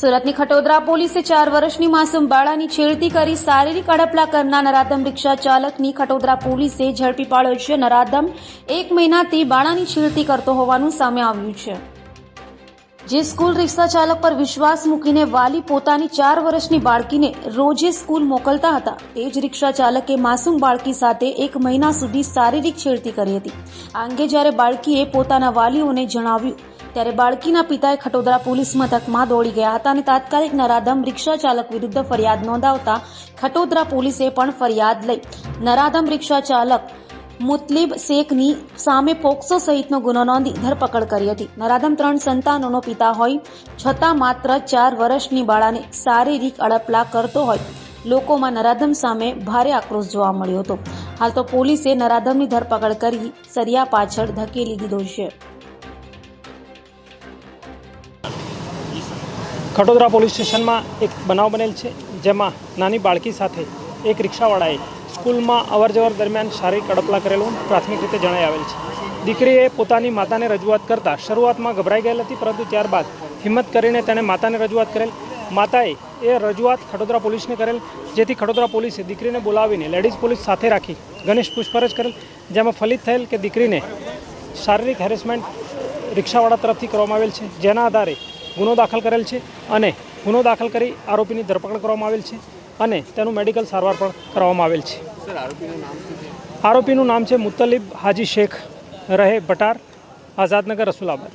સુરતની ખટોદરા પોલીસે 4 વર્ષની માસૂમ બાળાની છેડતી કરી શારીરિક અડપલા કરનાર નરાધમ રિક્ષા ચાલકની ખટોદરા પોલીસે ઝડપી પાડ્યો છે। નરાધમ 1 મહિનાથી બાળાની છેડતી કરતો હોવાનું સામે આવ્યું છે। જે સ્કૂલ રિક્ષા ચાલક પર વિશ્વાસ મૂકીને વાલી પોતાની 4 વર્ષની બાળકીને રોજે સ્કૂલ મોકલતા હતા, તે જ રિક્ષા ચાલકે માસૂમ બાળકી સાથે 1 મહિના સુધી શારીરિક છેડતી કરી હતી। આ અંગે જ્યારે બાળકીએ પોતાના વાલીઓને જણાવ્યું ત્યારે બાળકીના પિતાએ ખટોદરા પોલીસ મથકમાં દોડી ગયા હતા અને તાત્કાલિક નરાધમ રિક્ષા ચાલક વિરુદ્ધ ફરિયાદ નોંધાવતા ખટોદરા પોલીસે પણ ફરિયાદ લઈ નરાધમ રિક્ષા ચાલક મુતલીબ શેખની સામે પોક્સો સહિતનો ગુનો નોંધી ધરપકડ કરી હતી। નરાધમ 3 સંતાનોનો પિતા હોય છતાં માત્ર 4 વર્ષની બાળાને શારીરિક અડપલા કરતો હોય લોકોમાં નરાધમ સામે ભારે આક્રોશ જોવા મળ્યો હતો। હાલ તો પોલીસે નરાધમની ધરપકડ કરી સરિયા પાછળ ધકેલી દીધો છે। ખટોદરા પોલીસ સ્ટેશનમાં એક બનાવ બનેલ છે, જેમાં નાની બાળકી સાથે એક રિક્ષાવાળાએ સ્કૂલમાં અવરજવર દરમિયાન શારીરિક અડપલા કરેલું પ્રાથમિક રીતે જણાઈ આવેલ છે। દીકરીએ પોતાની માતાને રજૂઆત કરતાં શરૂઆતમાં ગભરાઈ ગયેલ હતી, પરંતુ ત્યારબાદ હિંમત કરીને તેણે માતાને રજૂઆત કરેલ। માતાએ એ રજૂઆત ખટોદરા પોલીસને કરેલ, જેથી ખટોદરા પોલીસે દીકરીને બોલાવીને લેડીઝ પોલીસ સાથે રાખી ઘનિષ્ઠ પૂછપરછ કરેલ, જેમાં ફલિત થયેલ કે દીકરીને શારીરિક હેરેસમેન્ટ રિક્ષાવાળા તરફથી કરવામાં આવેલ છે, જેના આધારે ગુનો દાખલ કરેલ છે અને ગુનો દાખલ કરી આરોપીની ધરપકડ કરવામાં આવેલ છે અને તેનું મેડિકલ સારવાર પણ કરવામાં આવેલ છે। આરોપીનું નામ છે મુતલીબ હાજી શેખ, રહે ભટાર, આઝાદનગર, રસુલાબાદ।